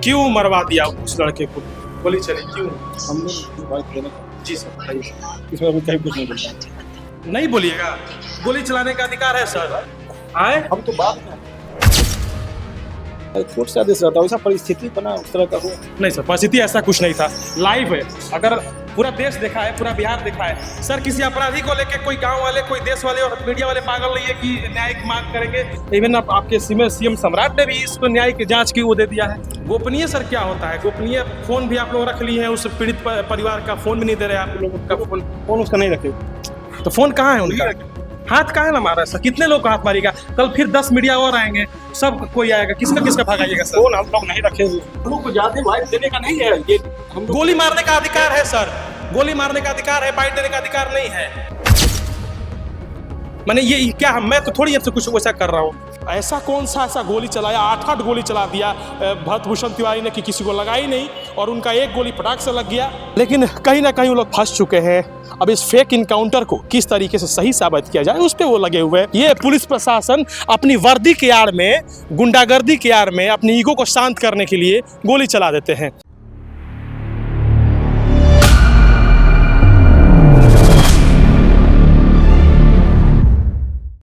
क्यों मरवा दिया उस लड़के को? गोली चली क्यों? हमने जी सर बताइए। इसमें अभी कहीं कुछ नहीं बोलता। नहीं बोलिएगा, गोली चलाने का अधिकार है सर। आए हम तो बात में कोर्ट से आदेश रहता है, वैसा परिस्थिति बना उस तरह का हो। नहीं सर, परिस्थिति ऐसा कुछ नहीं था, लाइव है। अगर पूरा देश देखा है, पूरा बिहार देखा है सर, किसी अपराधी को लेके कोई गांव वाले, कोई देश वाले और मीडिया वाले पागल नहीं है कि न्यायिक मांग करेंगे। इवन आपके सीएम सम्राट ने भी इसको न्यायिक जांच की वो दे दिया है। गोपनीय सर क्या होता है? गोपनीय फोन भी आप लोग रख लिए हैं, उस पीड़ित परिवार का फोन भी नहीं दे रहे आप लोगों का। फोन उसका नहीं रखे, तो फोन कहाँ है उनका? हाथ कहाँ ना मारा सर? कितने लोग का हाथ मारेगा? कल फिर 10 मीडिया और आएंगे, सब कोई आएगा, किसका किसका भगाइएगा सर? फोन हम लोग नहीं रखे। हम लोग को ज्यादा वाइट देने का नहीं है ये। हम गोली मारने का अधिकार है सर, गोली मारने का अधिकार है, बाइट देने का अधिकार नहीं है। मैंने ये क्या, मैं तो थोड़ी आपसे कुछ वैसा कर रहा हूँ। ऐसा कौन सा ऐसा गोली चलाया? 8 गोली चला दिया भरत भूषण तिवारी ने कि किसी को लगा ही नहीं, और उनका एक गोली फटाक से लग गया। लेकिन कहीं ना कहीं वो लोग फंस चुके हैं। अब इस फेक इनकाउंटर को किस तरीके से सही साबित किया जाए, उस पर वो लगे हुए हैं। ये पुलिस प्रशासन अपनी वर्दी के आड़ में, गुंडागर्दी के आड़ में, अपनी ईगो को शांत करने के लिए गोली चला देते हैं।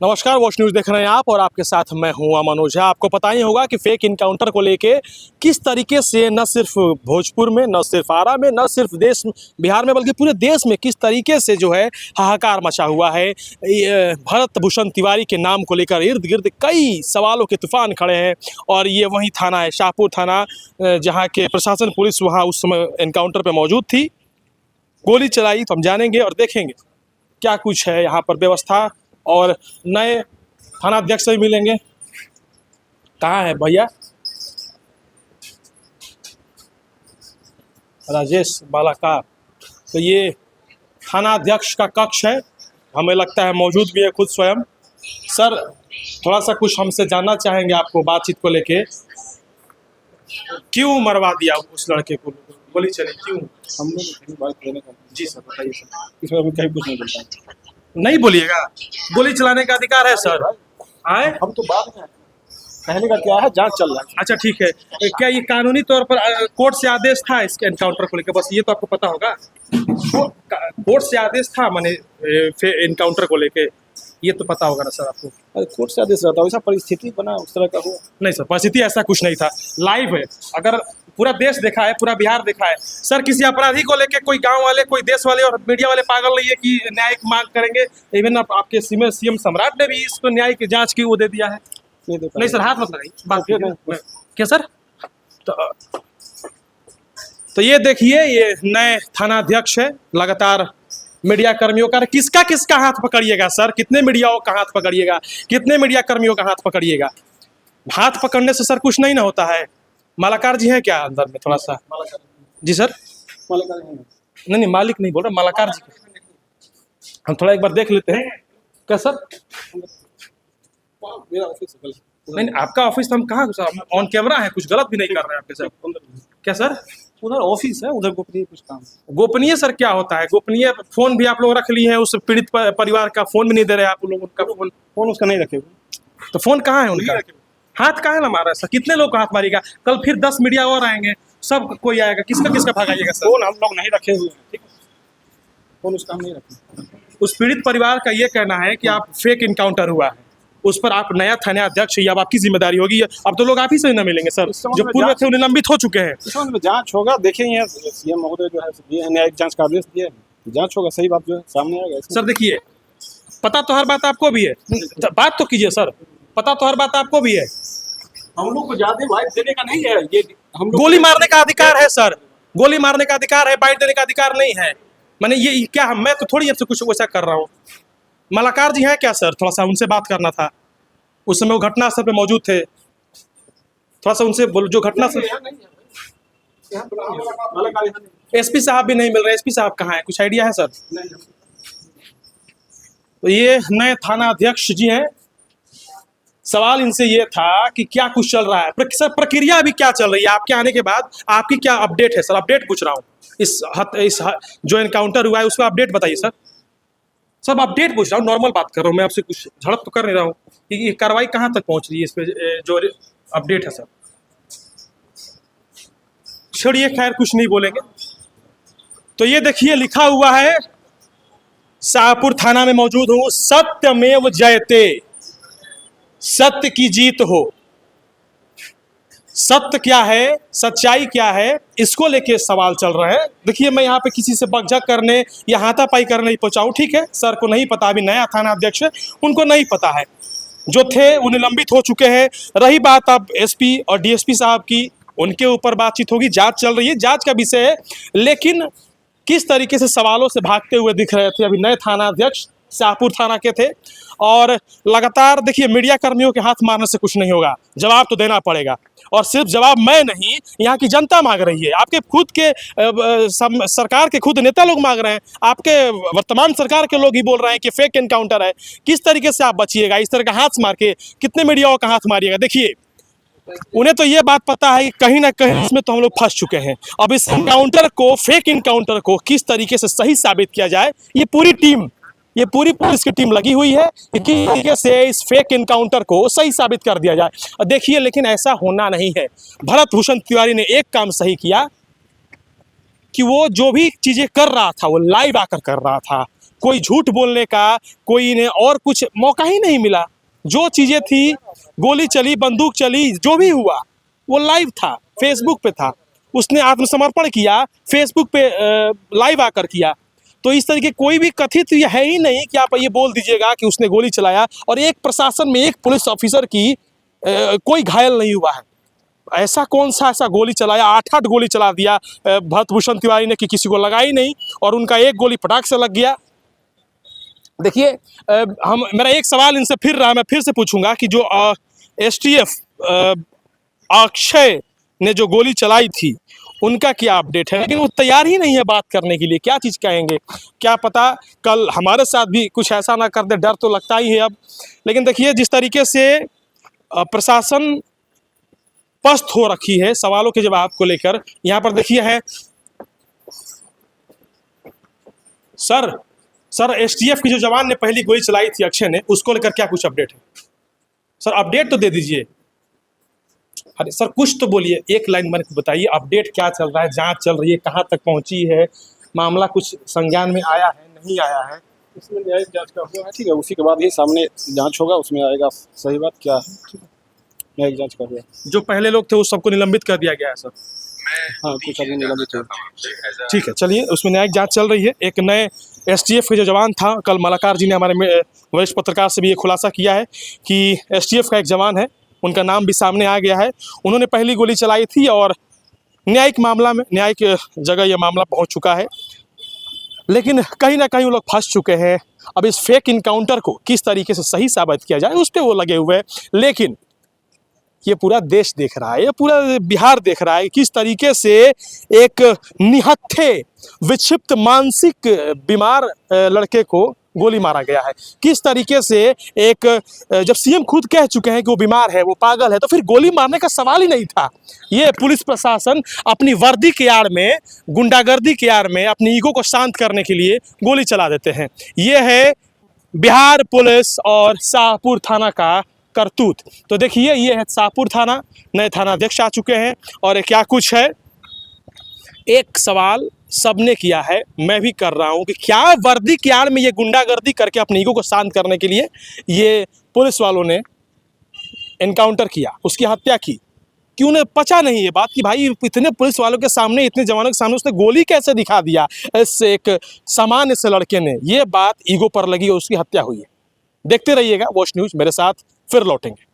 नमस्कार, वॉच न्यूज़ देख रहे हैं आप और आपके साथ मैं हूं अमन ओझा। आपको पता ही होगा कि फेक इनकाउंटर को लेके किस तरीके से न सिर्फ भोजपुर में, न सिर्फ आरा में, न सिर्फ देश बिहार में, बल्कि पूरे देश में किस तरीके से जो है हाहाकार मचा हुआ है। भरत भूषण तिवारी के नाम को लेकर इर्द गिर्द कई सवालों के तूफान खड़े हैं। और ये वही थाना है, शाहपुर थाना, जहाँ के प्रशासन पुलिस वहाँ उस समय इनकाउंटर पर मौजूद थी। गोली चलाई तो हम जानेंगे और देखेंगे क्या कुछ है यहाँ पर व्यवस्था। और नए थानाध्यक्ष से भी मिलेंगे। कहाँ है भैया? राजेश बालाकार। तो ये थानाध्यक्ष का कक्ष है, हमें लगता है मौजूद भी है खुद स्वयं। सर थोड़ा सा कुछ हमसे जानना चाहेंगे आपको बातचीत को लेके। क्यों मरवा दिया उस लड़के को? गोली चली क्यों? हमने कहीं वाइट देने का। जी सर बताइए सर। इसमें अभी कहीं कुछ नहीं बोलता। नहीं बोलिएगा, गोली चलाने का अधिकार है सर। आए हम तो बात में कहने का क्या है, जांच चल रहा है। अच्छा ठीक है, क्या ये कानूनी तौर पर कोर्ट से आदेश था इसके एनकाउंटर को लेकर? बस ये तो आपको पता होगा, कोर्ट से आदेश था माने एनकाउंटर को लेके, ये तो पता होगा ना सर आपको। कोर्ट से आदेश रहता है, वैसा परिस्थिति बना उस तरह का हो। नहीं सर, परिस्थिति ऐसा कुछ नहीं था, लाइव है। अगर पूरा देश देखा है, पूरा बिहार देखा है सर, किसी अपराधी को लेके कोई गांव वाले, कोई देश वाले और मीडिया वाले पागल नहीं है कि न्यायिक मांग करेंगे। इवन आपके सीएम सम्राट ने भी इसको न्यायिक जांच की वो दे दिया है। नहीं सर, हाथ मत लगाइए, बात कीजिए। क्या सर? तो ये देखिए, ये नए थानाध्यक्ष है। लगातार मीडिया कर्मियों का, किसका किसका हाथ पकड़िएगा सर? कितने मीडियाओं का हाथ पकड़िएगा? कितने मीडिया कर्मियों का हाथ पकड़िएगा? हाथ पकड़ने से सर कुछ नहीं ना होता है। मालाकार जी हैं क्या अंदर में? थोड़ा सा जी सर। नहीं, मालिक नहीं बोल रहा, मालाकार जी। हम थोड़ा एक बार देख लेते हैं। क्या सर? मेरा ऑफिस नहीं, आपका ऑफिस तो हम कहाँ ऑन कैमरा है, कुछ गलत भी नहीं कर रहे हैं आपके सर। क्या सर? उधर ऑफिस है, उधर गोपनीय कुछ काम। गोपनीय सर क्या होता है? गोपनीय फोन भी आप लोग रख लिए हैं, उस पीड़ित परिवार का फोन भी नहीं दे रहे आप लोग उनका। फोन उसका नहीं रखे। तो फोन कहाँ है उनका? हाथ कहाँ ना मारा सर? कितने लोग का हाथ मारेगा? कल फिर 10 मीडिया और आएंगे, सब कोई आएगा, किसका किसका भगाइएगा सर? फोन हम लोग नहीं रखे हुए हैं, ठीक है? फोन उसका हम नहीं रखे। उस पीड़ित परिवार का ये कहना है कि आप फेक इनकाउंटर हुआ है, उस पर आप नया थानाध्यक्ष, अब आपकी जिम्मेदारी होगी। अब तो लोग आप ही से न मिलेंगे सर, जो पूर्व थे निलंबित हो चुके हैं। इस में जांच होगा, देखेंगे। सीएम महोदय जो है दिए न्यायिक जांच का आदेश दिया है, जांच होगा, सही बात जो है सामने आएगा। सर देखिए, पता तो हर बात आपको भी है, बात तो कीजिए सर। पता तो हर बात आपको भी है। हम लोग को ज्यादा वाइट देने का नहीं है ये। हम गोली मारने का अधिकार है सर, गोली मारने का अधिकार है, बाइट देने का अधिकार नहीं है। मैंने ये क्या, मैं तो थोड़ी आपसे कुछ वैसा कर रहा हूँ। मालाकार जी हैं क्या सर? थोड़ा सा उनसे बात करना था। उस समय वो घटना स्थल पे मौजूद थे, थोड़ा सा उनसे बोलो। जो घटना स्थल, एसपी साहब भी नहीं मिल रहे। एसपी साहब कहाँ है, कुछ आइडिया है सर? तो ये नए थाना अध्यक्ष जी हैं। सवाल इनसे ये था कि क्या कुछ चल रहा है सर, प्रक्रिया अभी क्या चल रही है आपके आने के बाद? आपकी क्या अपडेट है सर? अपडेट पूछ रहा हूँ, इस जो एनकाउंटर हुआ है उसका अपडेट बताइए सर। सब अपडेट पूछ रहा हूँ, नॉर्मल बात कर रहा हूँ मैं आपसे, कुछ झड़प तो कर नहीं रहा हूँ। कि कार्रवाई कहाँ तक पहुँच रही है इस पे, जो अपडेट है सर? छोड़िए, खैर कुछ नहीं बोलेंगे। तो ये देखिए लिखा हुआ है, शाहपुर थाना में मौजूद हूं, सत्यमेव जयते, सत्य की जीत हो। सत्य क्या है, सच्चाई क्या है, इसको लेके सवाल चल रहे हैं। देखिए मैं यहाँ पे किसी से बकझक करने या हाथापाई करने नहीं पहुंचा हूँ, ठीक है। सर को नहीं पता, अभी नया थाना अध्यक्ष है, उनको नहीं पता है। जो थे वो निलंबित हो चुके हैं। रही बात अब एसपी और डीएसपी साहब की, उनके ऊपर बातचीत होगी, जांच चल रही है, जांच का विषय है। लेकिन किस तरीके से सवालों से भागते हुए दिख रहे थे अभी नए थाना अध्यक्ष, शाहपुर थाना के थे। और लगातार देखिए मीडिया कर्मियों के हाथ मारने से कुछ नहीं होगा, जवाब तो देना पड़ेगा। और सिर्फ जवाब मैं नहीं, यहाँ की जनता मांग रही है, आपके खुद के सरकार के खुद नेता लोग मांग रहे हैं, आपके वर्तमान सरकार के लोग ही बोल रहे हैं कि फेक एनकाउंटर है। किस तरीके से आप बचिएगा इस तरह का हाथ मार के? कितने मीडियाओं का हाथ मारिएगा? देखिए उन्हें तो ये बात पता है कि कहीं ना कहीं इसमें तो हम लोग फंस चुके हैं। अब इस एनकाउंटर को, फेक एनकाउंटर को किस तरीके से सही साबित किया जाए, ये पूरी पुलिस की टीम लगी हुई है कि किस तरीके से इस फेक एनकाउंटर को सही साबित कर दिया जाए। देखिए लेकिन ऐसा होना नहीं है। भरत भूषण तिवारी ने एक काम सही किया कि वो जो भी चीजें कर रहा था वो लाइव आकर कर रहा था। कोई झूठ बोलने का, कोई इन्हें और कुछ मौका ही नहीं मिला। जो चीजें थी, गोली चली, बंदूक चली, जो भी हुआ वो लाइव था, फेसबुक पे था। उसने आत्मसमर्पण किया, फेसबुक पे लाइव आकर किया। तो इस तरीके कोई भी कथित ये है ही नहीं कि आप ये बोल दीजिएगा कि उसने गोली चलाया और एक प्रशासन में एक पुलिस ऑफिसर की कोई घायल नहीं हुआ है। ऐसा कौन सा ऐसा गोली चलाया? 8-8 गोली चला दिया भरत भूषण तिवारी ने कि किसी को लगा ही नहीं, और उनका एक गोली फटाक से लग गया। देखिए मेरा एक सवाल इनसे फिर रहा, मैं फिर से पूछूंगा कि जो एसटीएफ अक्षय ने जो गोली चलाई थी उनका क्या अपडेट है? लेकिन वो तैयार ही नहीं है बात करने के लिए। क्या चीज़ कहेंगे? क्या पता कल हमारे साथ भी कुछ ऐसा ना कर दे, डर तो लगता ही है अब। लेकिन देखिए जिस तरीके से प्रशासन पस्त हो रखी है सवालों के जवाब को लेकर, यहाँ पर देखिए है सर एसटीएफ की जो जवान ने पहली गोली चलाई थी अक्षय ने, उसको लेकर क्या कुछ अपडेट है? सर अपडेट तो दे दीजिए। अरे सर कुछ तो बोलिए, एक लाइन मैंने बताइए, अपडेट क्या चल रहा है? जांच चल रही है, कहाँ तक पहुंची है? मामला कुछ संज्ञान में आया है, नहीं आया है? इसमें न्यायिक जांच का हुआ है, ठीक है। उसी के बाद ही सामने जांच होगा, उसमें आएगा सही बात क्या है, ठीक है। न्यायिक जांच का हुआ। जो पहले लोग थे उस सबको निलंबित कर दिया गया है सर? हाँ, कुछ अभी निलंबित है। ठीक है, चलिए उसमें न्यायिक जांच चल रही है। एक नए एसटीएफ के जो जवान था, कल मलाकार जी ने हमारे वरिष्ठ पत्रकार से भी ये खुलासा किया है कि एसटीएफ का एक जवान है, उनका नाम भी सामने आ गया है। उन्होंने पहली गोली चलाई थी और न्यायिक मामला में, न्यायिक जगह यह मामला पहुंच चुका है। लेकिन कहीं ना कहीं वो लोग फंस चुके हैं। अब इस फेक इनकाउंटर को किस तरीके से सही साबित किया जाए उस पर वो लगे हुए हैं। लेकिन ये पूरा देश देख रहा है, ये पूरा बिहार देख रहा है किस तरीके से एक निहत्थे, विक्षिप्त, मानसिक बीमार लड़के को गोली मारा गया है। किस तरीके से एक, जब सीएम खुद कह चुके हैं कि वो बीमार है, वो पागल है, तो फिर गोली मारने का सवाल ही नहीं था। ये पुलिस प्रशासन अपनी वर्दी के आड़ में, गुंडागर्दी के आड़ में, अपनी ईगो को शांत करने के लिए गोली चला देते हैं। ये है बिहार पुलिस और शाहपुर थाना का करतूत। तो देखिए ये है शाहपुर थाना, नए थाना अध्यक्ष आ चुके हैं और क्या कुछ है। एक सवाल सबने किया है, मैं भी कर रहा हूं कि क्या वर्दी की आड़ में ये गुंडागर्दी करके अपने ईगो को शांत करने के लिए ये पुलिस वालों ने एनकाउंटर किया, उसकी हत्या की? क्यों ने पचा नहीं ये बात कि भाई इतने पुलिस वालों के सामने, इतने जवानों के सामने उसने गोली कैसे दिखा दिया इस एक सामान्य से लड़के ने? ये बात ईगो पर लगी और उसकी हत्या हुई है। देखते रहिएगा वॉच न्यूज़, मेरे साथ फिर लौटेंगे।